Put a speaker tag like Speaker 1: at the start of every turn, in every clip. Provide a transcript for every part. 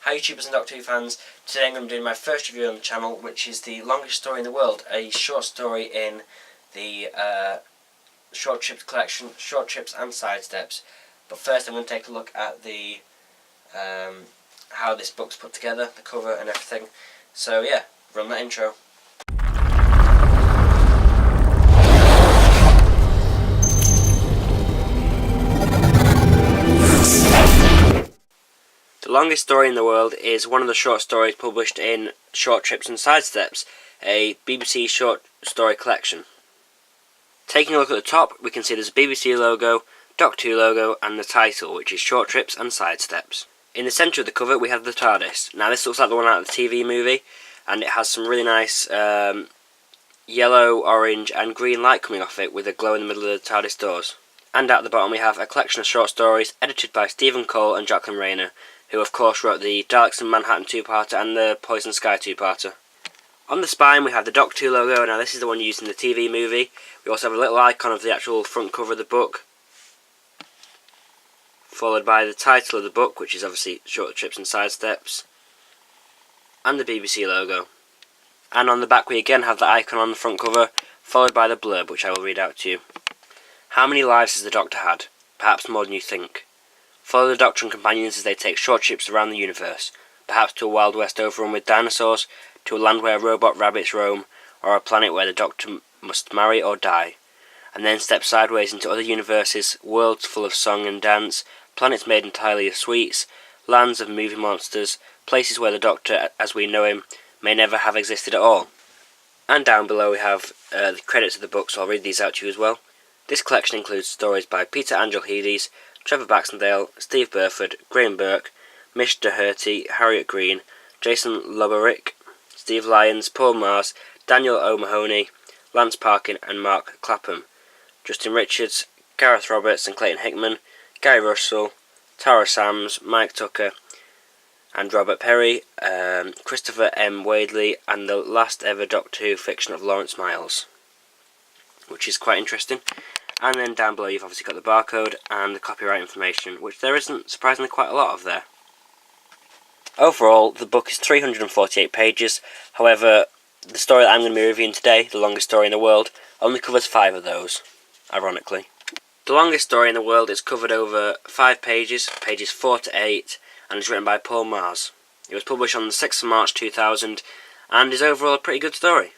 Speaker 1: Hi YouTubers and Doctor Who fans, today I'm going to be doing my first review on the channel, which is the longest story in the world, a short story in the Short Trips collection, Short Trips and Sidesteps. But first I'm going to take a look at the how this book's put together, the cover and everything. So yeah, run that intro. The longest story in the world is one of the short stories published in Short Trips and Sidesteps, a BBC short story collection. Taking a look at the top, we can see there's a BBC logo, Doctor Who logo, and the title, which is Short Trips and Sidesteps. In the centre of the cover, we have the TARDIS. Now, this looks like the one out of the TV movie, and it has some really nice yellow, orange, and green light coming off it with a glow in the middle of the TARDIS doors. And at the bottom, we have a collection of short stories edited by Stephen Cole and Jacqueline Rayner, who of course wrote the Daleks in Manhattan two-parter and the Poison Sky two-parter. On the spine we have the Doctor Who logo. Now this is the one used in the TV movie. We also have a little icon of the actual front cover of the book, followed by the title of the book, which is obviously Short Trips and Sidesteps, and the BBC logo. And on the back we again have the icon on the front cover, followed by the blurb, which I will read out to you. How many lives has the Doctor had? Perhaps more than you think. Follow the Doctor and companions as they take short trips around the universe, perhaps to a Wild West overrun with dinosaurs, to a land where robot rabbits roam, or a planet where the Doctor must marry or die, and then step sideways into other universes, worlds full of song and dance, planets made entirely of sweets, lands of movie monsters, places where the Doctor, as we know him, may never have existed at all. And down below we have the credits of the book, so I'll read these out to you as well. This collection includes stories by Peter Angelhides, Trevor Baxendale, Steve Burford, Graham Burke, Mish Doherty, Harriet Green, Jason Loberick, Steve Lyons, Paul Magrs, Daniel O'Mahony, Lance Parkin and Mark Clapham, Justin Richards, Gareth Roberts and Clayton Hickman, Gary Russell, Tara Sams, Mike Tucker and Robert Perry, Christopher M. Wadley, and the last ever Doctor Who fiction of Lawrence Miles, which is quite interesting. And then down below you've obviously got the barcode and the copyright information, which there isn't surprisingly quite a lot of there. Overall, the book is 348 pages, however, the story that I'm going to be reviewing today, the longest story in the world, only covers 5 of those, ironically. The longest story in the world is covered over 5 pages, pages 4 to 8, and is written by Paul Magrs. It was published on the 6th of March 2000, and is overall a pretty good story.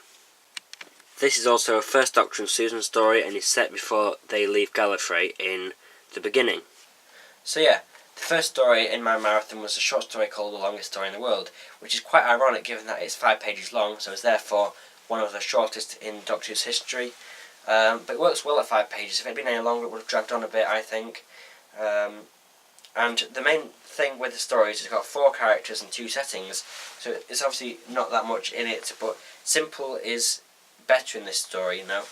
Speaker 1: This is also a First Doctor and Susan story, and is set before they leave Gallifrey in the beginning. So yeah, the first story in my marathon was a short story called The Longest Story in the World, which is quite ironic given that it's 5 pages long, so it's therefore one of the shortest in Doctor Who's history. But it works well at 5 pages. If it had been any longer it would have dragged on a bit, I think. And the main thing with the story is it's got 4 characters and 2 settings, so it's obviously not that much in it, but simple is better in this story, you know.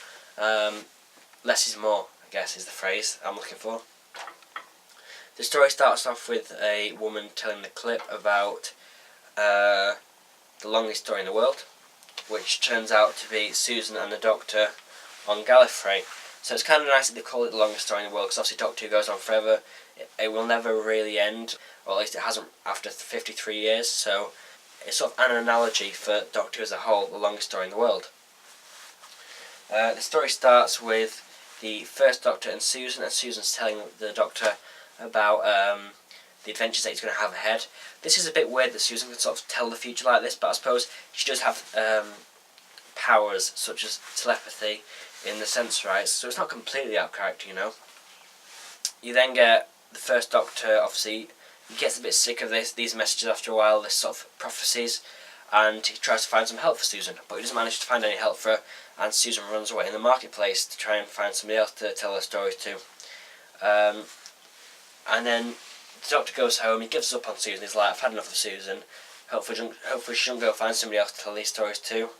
Speaker 1: Less is more, I guess, is the phrase I'm looking for. The story starts off with a woman telling the clip about the longest story in the world, which turns out to be Susan and the Doctor on Gallifrey. So it's kind of nice that they call it the longest story in the world, because obviously Doctor Who goes on forever. It will never really end, or at least it hasn't after 53 years, so it's sort of an analogy for Doctor Who as a whole, the longest story in the world. The story starts with the First Doctor and Susan's telling the Doctor about the adventures that he's going to have ahead. This is a bit weird that Susan can sort of tell the future like this, but I suppose she does have powers such as telepathy in the Sensorites, so it's not completely out of character, you know. You then get the First Doctor, obviously, he gets a bit sick of these messages after a while, this sort of prophecies, and he tries to find some help for Susan, but he doesn't manage to find any help for her, and Susan runs away in the marketplace to try and find somebody else to tell her stories to. And then the Doctor goes home, he gives up on Susan, he's like, I've had enough of Susan, hopefully she doesn't go find somebody else to tell these stories to.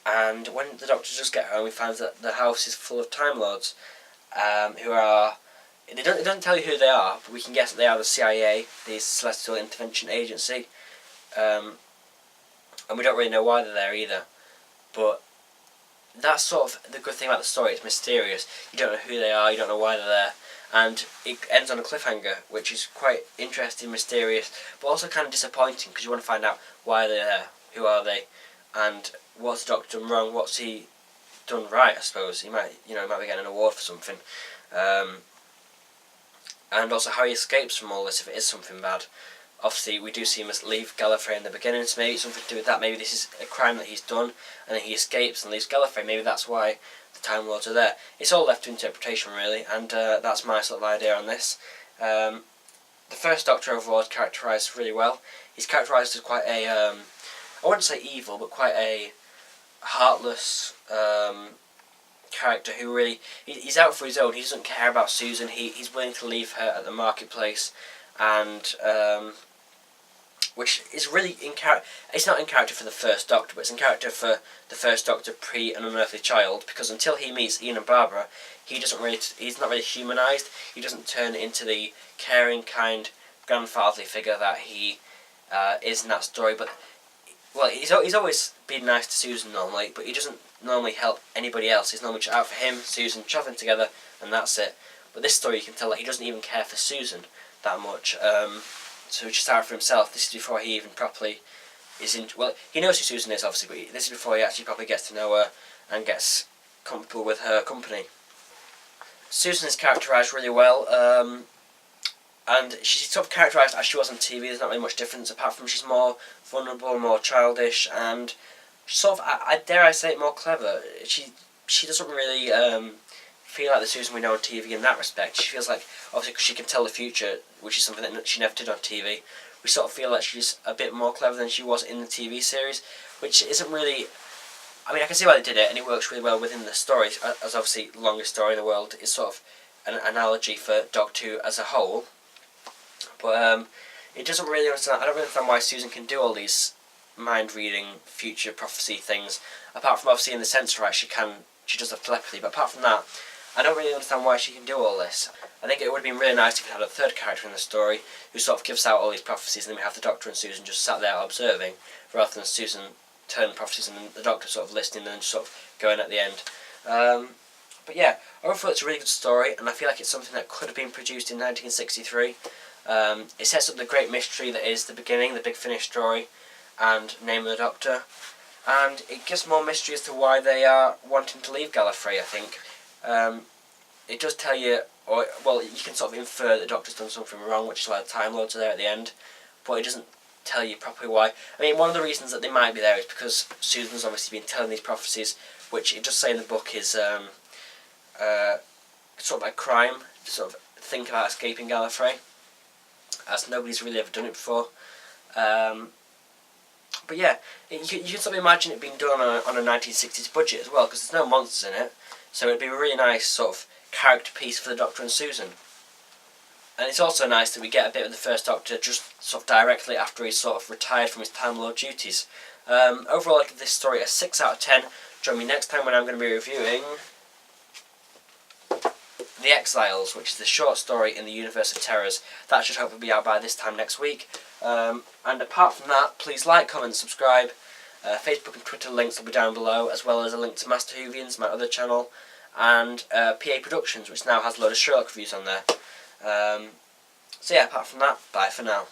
Speaker 1: And when the Doctor does get home, he finds that the house is full of Time Lords, who are... It doesn't tell you who they are, but we can guess that they are the CIA, the Celestial Intervention Agency. And we don't really know why they're there either. But that's sort of the good thing about the story, it's mysterious. You don't know who they are, you don't know why they're there. and it ends on a cliffhanger, which is quite interesting, mysterious, but also kind of disappointing because you want to find out why they're there, who are they, and what's the Doctor done wrong, what's he done right. I suppose he might be getting an award for something, and also how he escapes from all this if it is something bad. Obviously, we do see him leave Gallifrey in the beginning, so maybe it's something to do with that. Maybe this is a crime that he's done, and then he escapes and leaves Gallifrey. Maybe that's why the Time Lords are there. It's all left to interpretation, really, and that's my sort of idea on this. The first Doctor overall is characterised really well. He's characterised as quite a, I wouldn't say evil, but quite a heartless character who really, he's out for his own. He doesn't care about Susan. He's willing to leave her at the marketplace, and which is really in character. It's not in character for the first Doctor, but it's in character for the first Doctor pre An Unearthly Child, because until he meets Ian and Barbara, he's not really humanised. He doesn't turn into the caring, kind, grandfatherly figure that he is in that story. But well, he's always been nice to Susan normally, but he doesn't normally help anybody else. He's normally out for him, Susan, travelling together, and that's it. But this story, you can tell that he doesn't even care for Susan that much. So he's just out for himself. This is before he even properly is in. Well, he knows who Susan is, obviously, but this is before he actually probably gets to know her and gets comfortable with her company. Susan is characterised really well, and she's sort of characterised as she was on TV. There's not really much difference, apart from she's more vulnerable, more childish, and sort of, I dare I say it, more clever. She doesn't really feel like the Susan we know on TV in that respect. She feels like, obviously, because she can tell the future, which is something that she never did on TV, we sort of feel like she's a bit more clever than she was in the TV series, which isn't really. I mean, I can see why they did it, and it works really well within the story, as obviously the longest story in the world is sort of an analogy for Doctor Who as a whole. But it doesn't really understand. I don't really understand why Susan can do all these mind-reading, future prophecy things. Apart from obviously in the sense, right, she does have telepathy. But apart from that, I don't really understand why she can do all this. I think it would have been really nice if we had a third character in the story who sort of gives out all these prophecies, and then we have the Doctor and Susan just sat there observing, rather than Susan turn prophecies and the Doctor sort of listening and then sort of going at the end. But yeah, overall it's a really good story, and I feel like it's something that could have been produced in 1963. It sets up the great mystery that is the beginning, the Big Finish story, and Name of the Doctor, and it gives more mystery as to why they are wanting to leave Gallifrey, I think. It does tell you, or well, you can sort of infer that the Doctor's done something wrong, which is why the Time Lords are there at the end, but it doesn't tell you properly why. I mean, one of the reasons that they might be there is because Susan's obviously been telling these prophecies, which it does say in the book is sort of like crime, to sort of think about escaping Gallifrey, as nobody's really ever done it before. But yeah, you can sort of imagine it being done on a 1960s budget as well, because there's no monsters in it, so it'd be a really nice sort of character piece for the Doctor and Susan. And it's also nice that we get a bit of the first Doctor just sort of directly after he's sort of retired from his Time Lord duties. Overall, I give this story a 6 out of 10. Join me next time when I'm going to be reviewing The Exiles, which is the short story in the Universe of Terrors. That should hopefully be out by this time next week. And apart from that, please like, comment, subscribe. Facebook and Twitter links will be down below, as well as a link to Master Whovians, my other channel, and PA Productions, which now has a load of Sherlock reviews on there. So yeah, apart from that, bye for now.